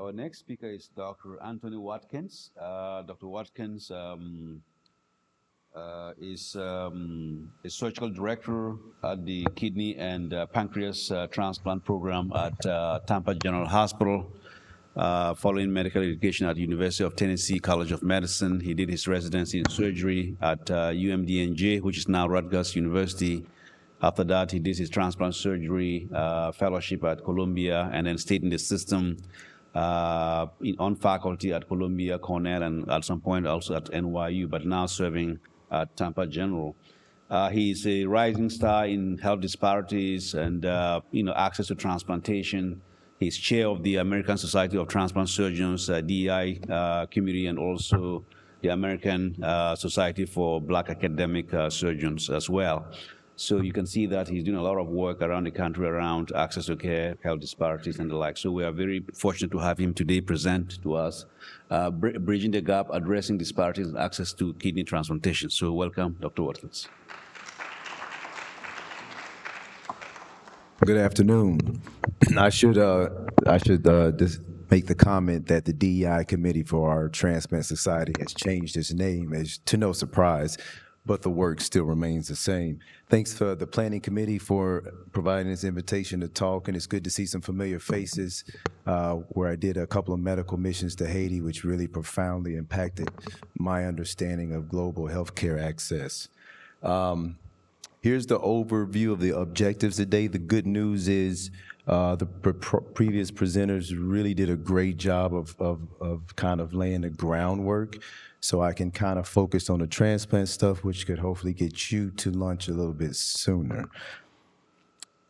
Our next speaker is Dr. Anthony Watkins. Dr. Watkins is a surgical director at the Kidney and Pancreas Transplant Program at Tampa General Hospital. Following medical education at the University of Tennessee College of Medicine, he did his residency in surgery at UMDNJ, which is now Rutgers University. After that, he did his transplant surgery fellowship at Columbia, and then stayed in the system on faculty at Columbia, Cornell, and at some point also at NYU, but now serving at Tampa General. He's a rising star in health disparities and access to transplantation. He's chair of the American Society of Transplant Surgeons, DEI committee, and also the American Society for Black Academic Surgeons as well. So you can see that he's doing a lot of work around the country around access to care, health disparities, and the like. So we are very fortunate to have him today present to us, Bridging the Gap, Addressing Disparities in Access to Kidney Transplantation. So welcome, Dr. Watkins. Good afternoon. I should just make the comment that the DEI committee for our Transplant Society has changed its name, as to no surprise, but the work still remains the same. Thanks for the planning committee for providing this invitation to talk, and it's good to see some familiar faces where I did a couple of medical missions to Haiti, which really profoundly impacted my understanding of global healthcare access. Here's the overview of the objectives today. The good news is the previous presenters really did a great job of kind of laying the groundwork, so I can kind of focus on the transplant stuff, which could hopefully get you to lunch a little bit sooner.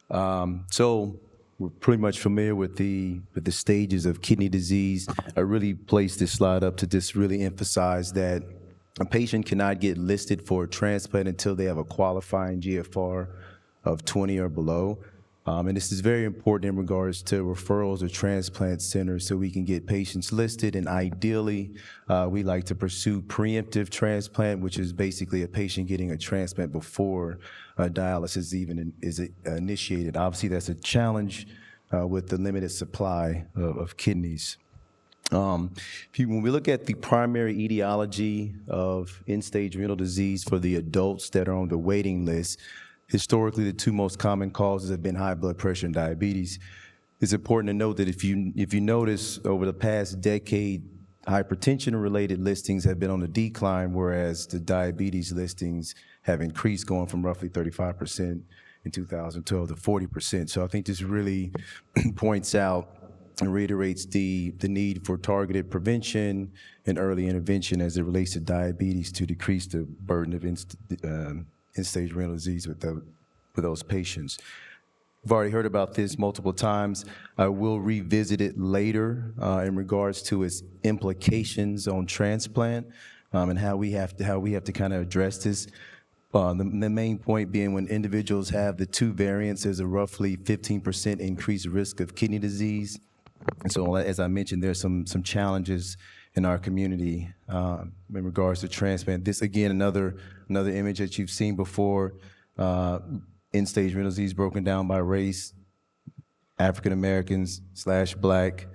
So we're pretty much familiar with the stages of kidney disease. I really placed this slide up to just really emphasize that a patient cannot get listed for a transplant until they have a qualifying GFR of 20 or below. And this is very important in regards to referrals to transplant centers so we can get patients listed. And ideally, we like to pursue preemptive transplant, which is basically a patient getting a transplant before dialysis even is initiated. Obviously, that's a challenge with the limited supply of kidneys. When we look at the primary etiology of end-stage renal disease for the adults that are on the waiting list, historically the two most common causes have been high blood pressure and diabetes. It's important to note that if you notice over the past decade, hypertension-related listings have been on the decline, whereas the diabetes listings have increased, going from roughly 35% in 2012 to 40%. So I think this really points out and reiterates the need for targeted prevention and early intervention as it relates to diabetes to decrease the burden of end-stage renal disease with those patients. We've already heard about this multiple times. I will revisit it later in regards to its implications on transplant and how we have to kind of address this. The main point being when individuals have the two variants, there's a roughly 15% increased risk of kidney disease. And so, as I mentioned, there's some challenges in our community in regards to transplant. This, again, another image that you've seen before, end-stage renal disease broken down by race, African Americans / Black,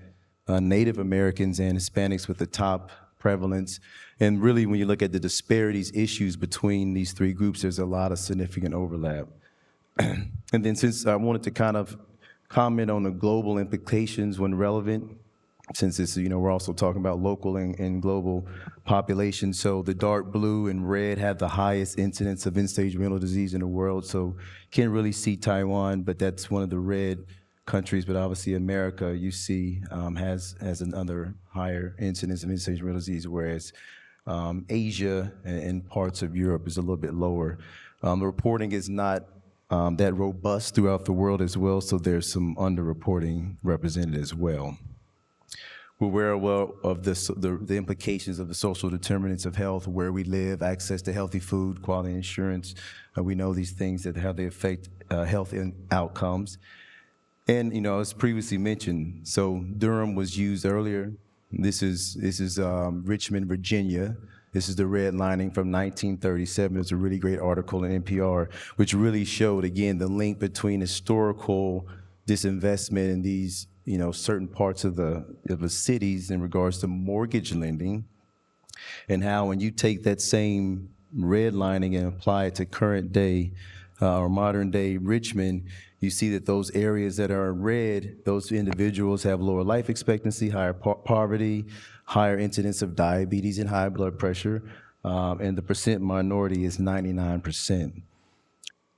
Native Americans, and Hispanics with the top prevalence. And really, when you look at the disparities issues between these three groups, there's a lot of significant overlap. And then since I wanted to kind of comment on the global implications when relevant, since it's, we're also talking about local and global population. So the dark blue and red have the highest incidence of end-stage renal disease in the world. So can't really see Taiwan, but that's one of the red countries. But obviously America, you see, has another higher incidence of end-stage renal disease, whereas Asia and parts of Europe is a little bit lower. The reporting is not that robust throughout the world as well, so there's some underreporting represented as well. We're aware of the implications of the social determinants of health, where we live, access to healthy food, quality insurance. We know these things that how they affect health and outcomes. And as previously mentioned, so Durham was used earlier. This is Richmond, Virginia. This is the redlining from 1937. There's a really great article in NPR, which really showed, again, the link between historical disinvestment in these certain parts of the cities in regards to mortgage lending, and how when you take that same redlining and apply it to current day or modern day Richmond, you see that those areas that are in red, those individuals have lower life expectancy, higher poverty, higher incidence of diabetes and high blood pressure, and the percent minority is 99%.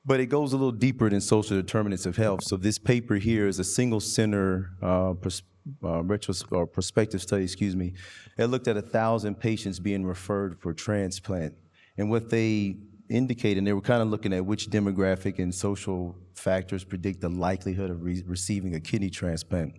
But it goes a little deeper than social determinants of health. So this paper here is a single center prospective study, It looked at 1,000 patients being referred for transplant. And what they indicate, and they were kind of looking at which demographic and social factors predict the likelihood of receiving a kidney transplant.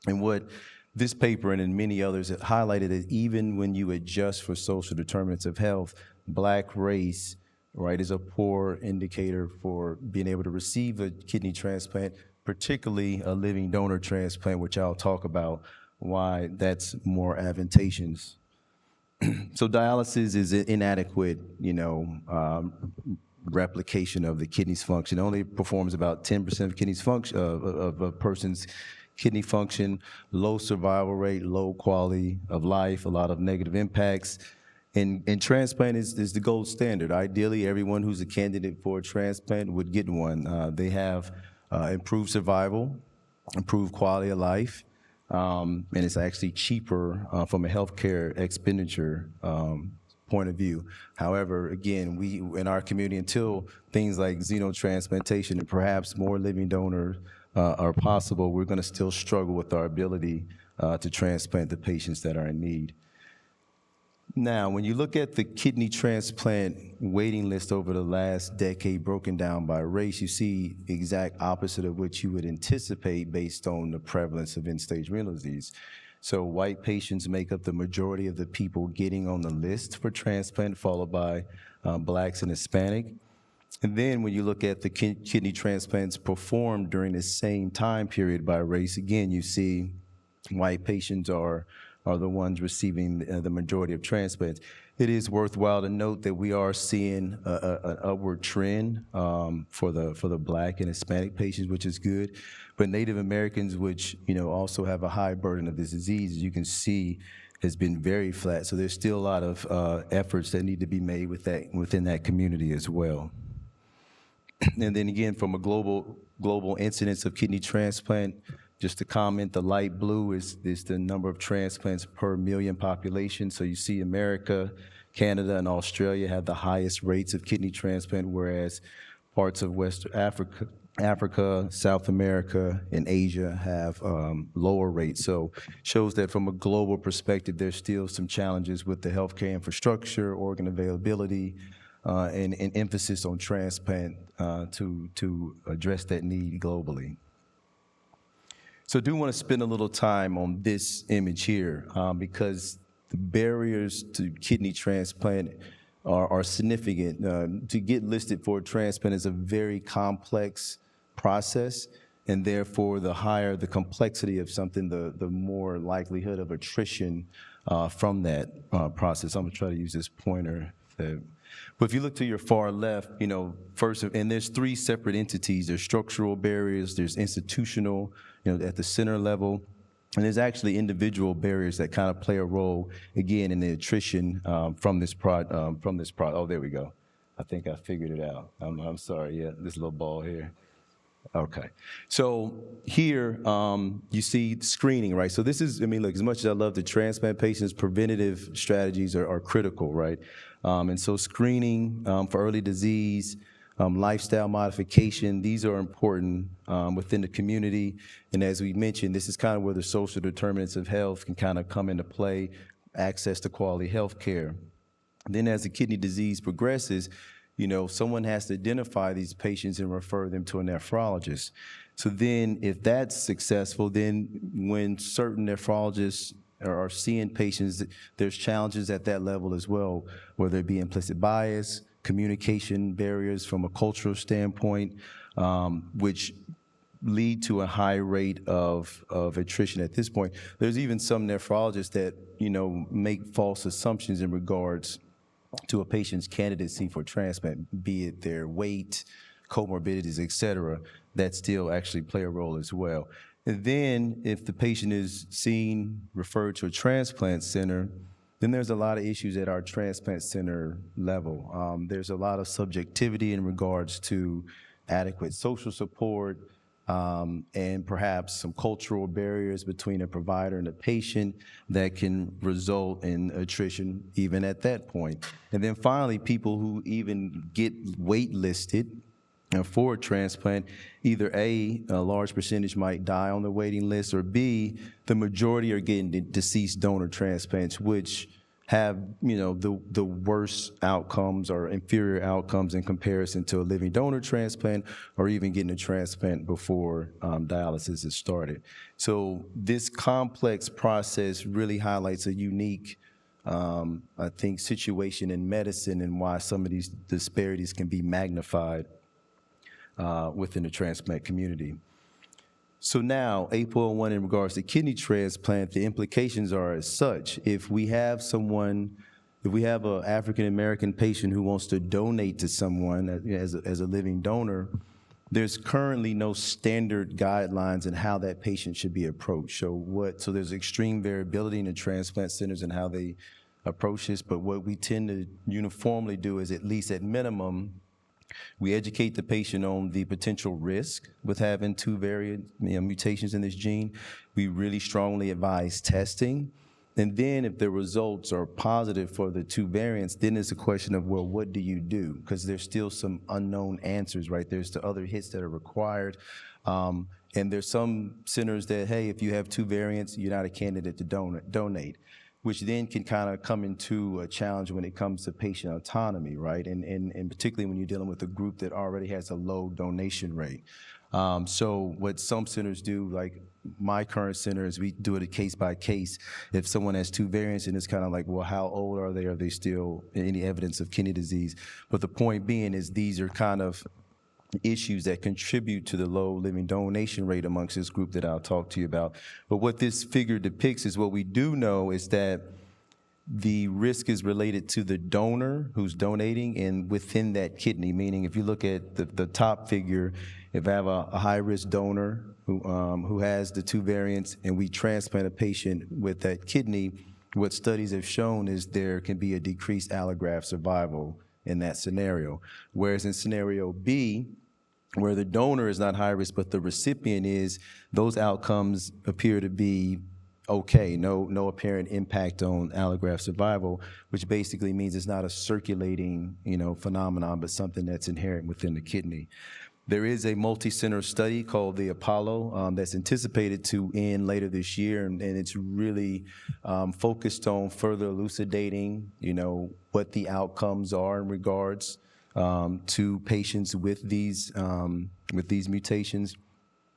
And what this paper and in many others have highlighted is even when you adjust for social determinants of health, Black race, right, is a poor indicator for being able to receive a kidney transplant, particularly a living donor transplant, which I'll talk about why that's more advantageous. So dialysis is an inadequate, replication of the kidney's function. It only performs about 10% of kidney's function of a person's kidney function, low survival rate, low quality of life, a lot of negative impacts. And transplant is the gold standard. Ideally, everyone who's a candidate for a transplant would get one. They have improved survival, improved quality of life, and it's actually cheaper from a healthcare expenditure point of view. However, again, we in our community, until things like xenotransplantation and perhaps more living donors are possible, we're going to still struggle with our ability to transplant the patients that are in need. Now, when you look at the kidney transplant waiting list over the last decade broken down by race, you see the exact opposite of what you would anticipate based on the prevalence of end-stage renal disease. So white patients make up the majority of the people getting on the list for transplant, followed by Blacks and Hispanic. And then when you look at the kidney transplants performed during the same time period by race, again, you see white patients are the ones receiving the majority of transplants. It is worthwhile to note that we are seeing an upward trend for the Black and Hispanic patients, which is good. But Native Americans, which also have a high burden of this disease, as you can see, has been very flat. So there's still a lot of efforts that need to be made within that community as well. And then again, from a global incidence of kidney transplant, just to comment, the light blue is the number of transplants per million population. So you see America, Canada, and Australia have the highest rates of kidney transplant, whereas parts of West Africa, South America, and Asia have lower rates. So shows that from a global perspective, there's still some challenges with the healthcare infrastructure, organ availability, and emphasis on transplant to address that need globally. So I do want to spend a little time on this image here because the barriers to kidney transplant are significant. To get listed for a transplant is a very complex process, and therefore the higher the complexity of something, the more likelihood of attrition from that process. I'm gonna try to use this pointer. But if you look to your far left, first, and there's three separate entities. There's structural barriers, there's institutional, at the center level, and there's actually individual barriers that kind of play a role, again, in the attrition from this product. Oh, there we go. I think I figured it out. I'm sorry, yeah, this little ball here. Okay, so here you see screening, right? So this is, look, as much as I love the transplant patients, preventative strategies are critical, right? And so screening for early disease, lifestyle modification, these are important within the community. And as we mentioned, this is kind of where the social determinants of health can kind of come into play, access to quality health care. Then as the kidney disease progresses, someone has to identify these patients and refer them to a nephrologist. So then if that's successful, then when certain nephrologists are seeing patients, there's challenges at that level as well, whether it be implicit bias, communication barriers from a cultural standpoint, which lead to a high rate of attrition at this point. There's even some nephrologists that, make false assumptions in regards to a patient's candidacy for transplant, be it their weight, comorbidities, et cetera, that still actually play a role as well. And then if the patient is seen, referred to a transplant center, then there's a lot of issues at our transplant center level. There's a lot of subjectivity in regards to adequate social support, and perhaps some cultural barriers between a provider and a patient that can result in attrition even at that point. And then finally, people who even get waitlisted for a transplant, either A, a large percentage might die on the waiting list, or B, the majority are getting deceased donor transplants, which have, the worst outcomes or inferior outcomes in comparison to a living donor transplant, or even getting a transplant before dialysis is started. So this complex process really highlights a unique, I think, situation in medicine, and why some of these disparities can be magnified within the transplant community. So now, 8.1 in regards to kidney transplant, the implications are as such. If we have an African-American patient who wants to donate to someone as a living donor, there's currently no standard guidelines in how that patient should be approached. So there's extreme variability in the transplant centers and how they approach this, but what we tend to uniformly do is, at least at minimum, we educate the patient on the potential risk with having two variant mutations in this gene. We really strongly advise testing. And then if the results are positive for the two variants, then it's a question of, well, what do you do? Because there's still some unknown answers, right? There's the other hits that are required. And there's some centers that, hey, if you have two variants, you're not a candidate to donate, which then can kind of come into a challenge when it comes to patient autonomy, right? And particularly when you're dealing with a group that already has a low donation rate. So what some centers do, like my current center, is we do it a case by case. If someone has two variants, and it's kind of like, well, how old are they? Are they still any evidence of kidney disease? But the point being is, these are kind of issues that contribute to the low living donation rate amongst this group that I'll talk to you about. But what this figure depicts is, what we do know is that the risk is related to the donor who's donating and within that kidney, meaning if you look at the top figure, if I have a high-risk donor who has the two variants and we transplant a patient with that kidney, what studies have shown is there can be a decreased allograft survival in that scenario. Whereas in scenario B, where the donor is not high risk, but the recipient is, those outcomes appear to be okay, no apparent impact on allograft survival, which basically means it's not a circulating, phenomenon, but something that's inherent within the kidney. There is a multi-center study called the Apollo that's anticipated to end later this year, and it's really focused on further elucidating, what the outcomes are in regards to patients with these mutations.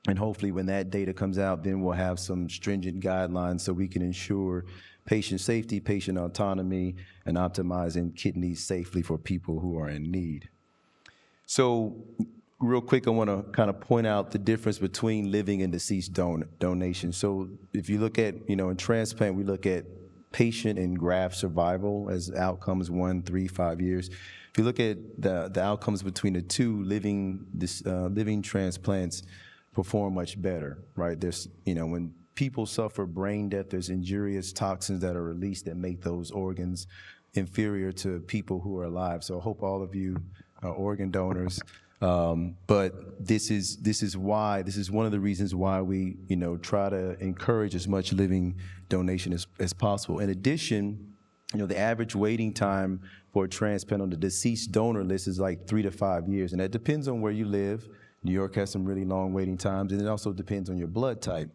And hopefully when that data comes out, then we'll have some stringent guidelines so we can ensure patient safety, patient autonomy, and optimizing kidneys safely for people who are in need. So real quick, I want to kind of point out the difference between living and deceased donation. So if you look at, in transplant, we look at patient and graft survival as outcomes 1, 3, 5 years. If you look at the outcomes between the two, living transplants perform much better, right? There's, when people suffer brain death, there's injurious toxins that are released that make those organs inferior to people who are alive. So I hope all of you are organ donors. But this is one of the reasons why we, try to encourage as much living donation as possible. In addition, the average waiting time for a transplant on the deceased donor list is like 3 to 5 years, and that depends on where you live. New York has some really long waiting times, and it also depends on your blood type.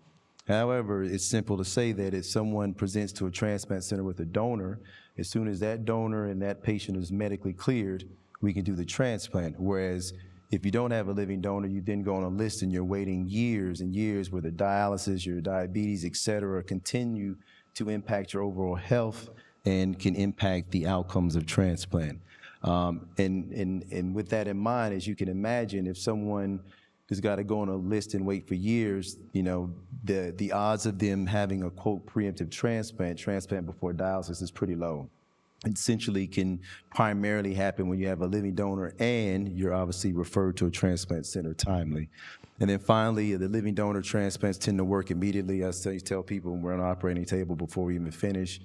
However, it's simple to say that if someone presents to a transplant center with a donor, as soon as that donor and that patient is medically cleared, we can do the transplant. Whereas if you don't have a living donor, you then go on a list and you're waiting years and years where the dialysis, your diabetes, et cetera, continue to impact your overall health and can impact the outcomes of transplant. And with that in mind, as you can imagine, if someone has got to go on a list and wait for years, the odds of them having a, quote, preemptive transplant before dialysis is pretty low. essentially can primarily happen when you have a living donor and you're obviously referred to a transplant center timely. And then finally, the living donor transplants tend to work immediately. I tell people when we're on the operating table before we even finish,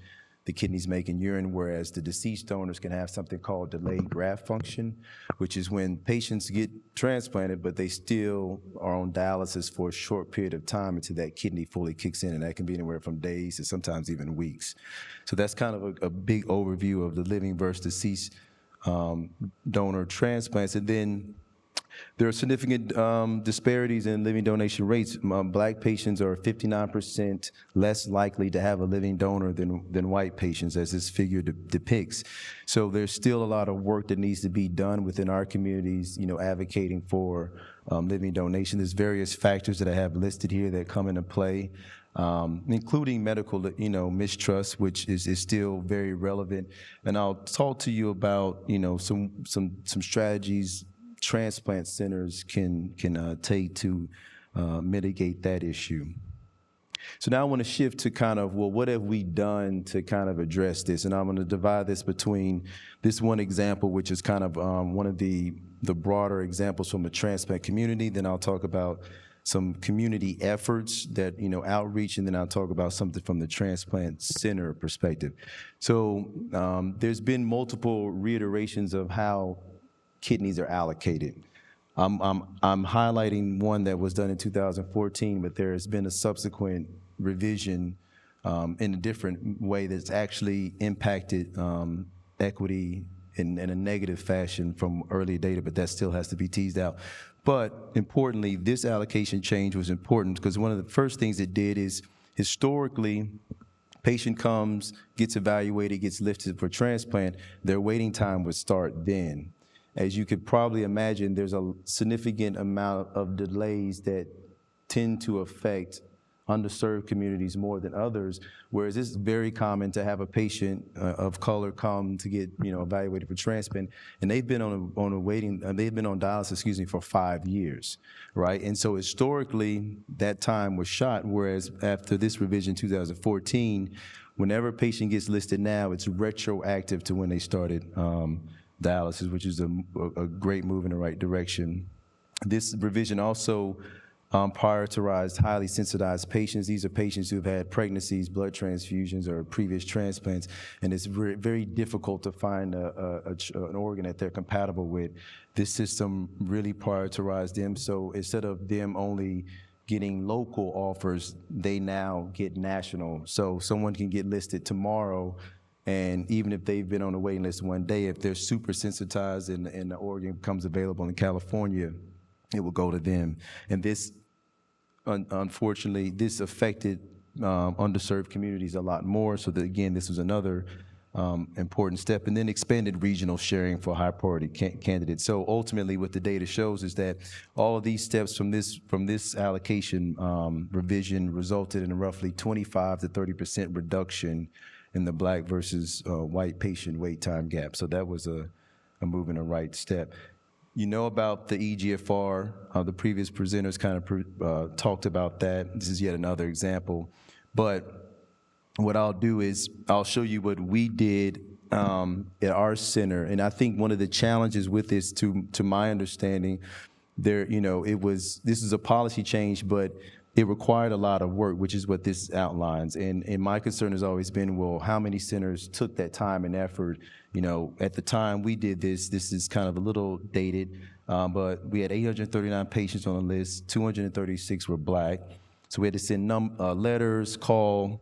the kidney's making urine, whereas the deceased donors can have something called delayed graft function, which is when patients get transplanted, but they still are on dialysis for a short period of time until that kidney fully kicks in, and that can be anywhere from days to sometimes even weeks. So that's kind of a big overview of the living versus deceased donor transplants. And then there are significant disparities in living donation rates. Black patients are 59% less likely to have a living donor than white patients, as this figure depicts. So there's still a lot of work that needs to be done within our communities, advocating for living donation. There's various factors that I have listed here that come into play, including medical, mistrust, which is still very relevant. And I'll talk to you about, some strategies transplant centers can take to mitigate that issue. So now I want to shift to kind of, what have we done to kind of address this? And I'm going to divide this between this one example, which is kind of one of the broader examples from the transplant community. Then I'll talk about some community efforts that, outreach, and then I'll talk about something from the transplant center perspective. So there's been multiple reiterations of how kidneys are allocated. I'm highlighting one that was done in 2014, but there has been a subsequent revision in a different way that's actually impacted equity in a negative fashion from early data, but that still has to be teased out. But importantly, this allocation change was important because one of the first things it did is, historically, patient comes, gets evaluated, gets lifted for transplant, their waiting time would start then. As you could probably imagine, there's a significant amount of delays that tend to affect underserved communities more than others, whereas it's very common to have a patient of color come to get evaluated for transplant, and they've been they've been on dialysis, for 5 years, right? And so historically, that time was shot, whereas after this revision, 2014, whenever a patient gets listed now, it's retroactive to when they started dialysis, which is a great move in the right direction. This revision also prioritized highly sensitized patients. These are patients who have had pregnancies, blood transfusions, or previous transplants, and it's very difficult to find an organ that they're compatible with. This system really prioritized them, so instead of them only getting local offers, they now get national. So someone can get listed tomorrow, and even if they've been on the waiting list one day, if they're super sensitized and the organ becomes available in California, it will go to them. And this, unfortunately, this affected underserved communities a lot more. So that, again, this was another important step. And then expanded regional sharing for high priority candidates. So ultimately, what the data shows is that all of these steps from this allocation revision resulted in a roughly 25 to 30% reduction in the Black versus white patient wait time gap. So that was a move in the right step. You know about the EGFR. The previous presenters kind of talked about that. This is yet another example. But what I'll do is I'll show you what we did at our center. And I think one of the challenges with this, to my understanding, this is a policy change, but it required a lot of work, which is what this outlines. And my concern has always been, well, how many centers took that time and effort? At the time we did this is kind of a little dated, but we had 839 patients on the list, 236 were Black. So we had to send letters, call,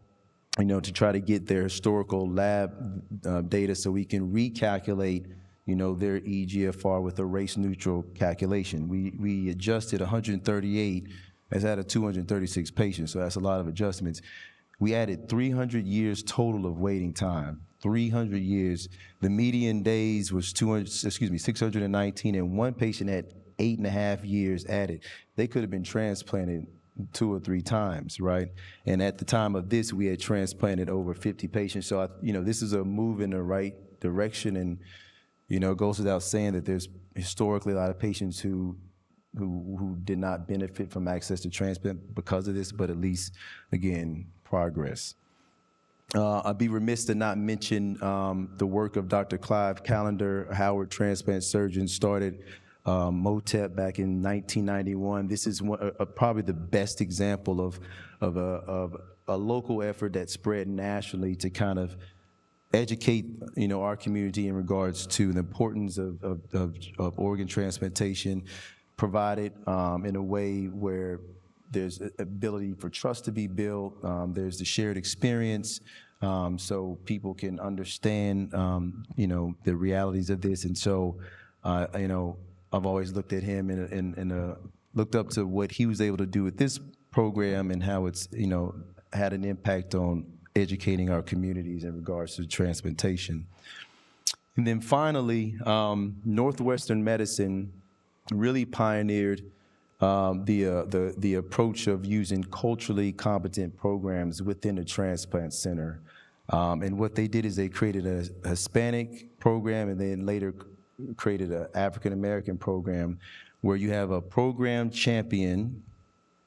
to try to get their historical lab data so we can recalculate, their EGFR with a race-neutral calculation. We adjusted 138 as out of 236 patients, so that's a lot of adjustments. We added 300 years total of waiting time, 300 years. The median days was 619, and one patient had 8.5 years added. They could have been transplanted 2 or 3 times, right? And at the time of this, we had transplanted over 50 patients. So, this is a move in the right direction, and, it goes without saying that there's historically a lot of patients who did not benefit from access to transplant because of this, but at least, again, progress. I'd be remiss to not mention the work of Dr. Clive Callender, a Howard transplant surgeon, started MOTEP back in 1991. This is probably the best example of a local effort that spread nationally to kind of educate, our community in regards to the importance of organ transplantation, provided in a way where there's ability for trust to be built. There's the shared experience, so people can understand, the realities of this. And so, I've always looked at him and looked up to what he was able to do with this program and how it's, had an impact on educating our communities in regards to transplantation. And then finally, Northwestern Medicine really pioneered the approach of using culturally competent programs within the transplant center. And what they did is they created a Hispanic program and then later created an African American program where you have a program champion,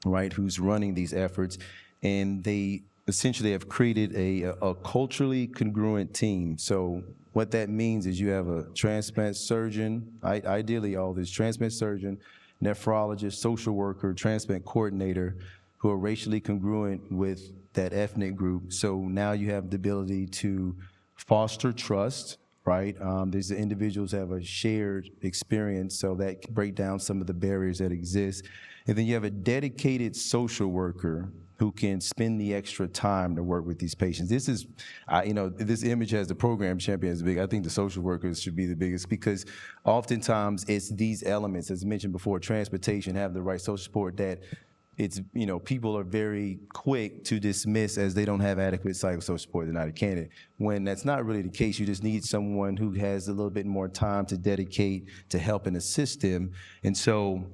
right, who's running these efforts, and they essentially have created a culturally congruent team. So what that means is you have a transplant surgeon, ideally all this transplant surgeon, nephrologist, social worker, transplant coordinator, who are racially congruent with that ethnic group. So now you have the ability to foster trust, right? These individuals have a shared experience, so that can break down some of the barriers that exist. And then you have a dedicated social worker who can spend the extra time to work with these patients. This is, this image has the program champion as big. I think the social workers should be the biggest, because oftentimes it's these elements, as mentioned before, transportation, have the right social support, that it's, people are very quick to dismiss as they don't have adequate psychosocial support, they're not a candidate. When that's not really the case, you just need someone who has a little bit more time to dedicate to help and assist them. And so,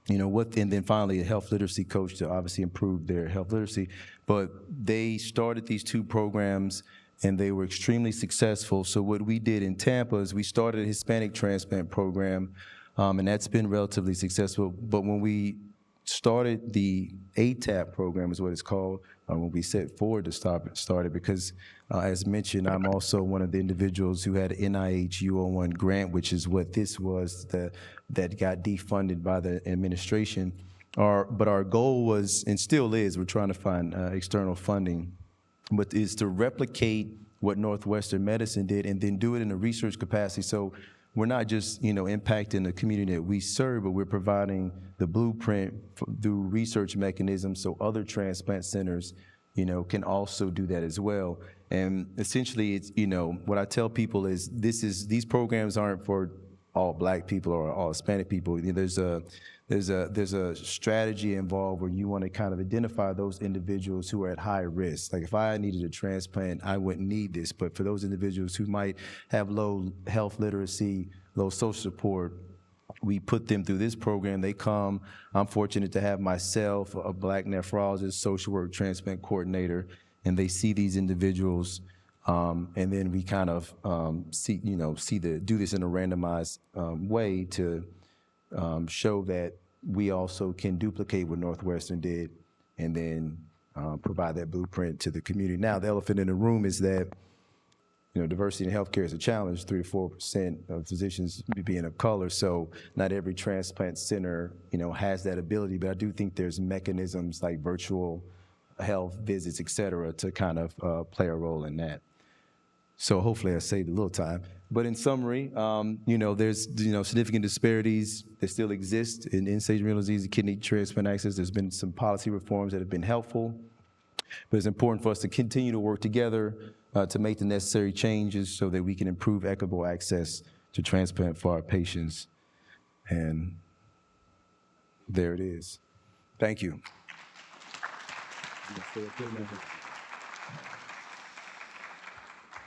and then finally a health literacy coach to obviously improve their health literacy. But they started these two programs and they were extremely successful. So what we did in Tampa is we started a Hispanic transplant program, and that's been relatively successful. But when we started the ATAP program, is what it's called, when we set forward to start it, because as mentioned, I'm also one of the individuals who had an NIH U01 grant, which is what this was, that got defunded by the administration. But our goal was, and still is, we're trying to find external funding, but is to replicate what Northwestern Medicine did and then do it in a research capacity. So we're not just, impacting the community that we serve, but we're providing the blueprint through research mechanisms so other transplant centers, can also do that as well. And essentially, it's, what I tell people is these programs aren't for all Black people or all Hispanic people. There's a strategy involved where you want to kind of identify those individuals who are at high risk. Like if I needed a transplant, I wouldn't need this, but for those individuals who might have low health literacy, low social support, we put them through this program. They come. I'm fortunate to have myself, a Black nephrologist, social work, transplant coordinator, and they see these individuals, and then we kind of do this in a randomized way to show that we also can duplicate what Northwestern did, and then provide that blueprint to the community. Now, the elephant in the room is that, diversity in healthcare is a challenge, 3 to 4% of physicians being of color, so not every transplant center, has that ability, but I do think there's mechanisms like virtual health visits, et cetera, to kind of play a role in that. So hopefully I saved a little time. But in summary, there's significant disparities that still exist in end-stage renal disease and kidney transplant access. There's been some policy reforms that have been helpful, but it's important for us to continue to work together to make the necessary changes so that we can improve equitable access to transplant for our patients. And there it is. Thank you.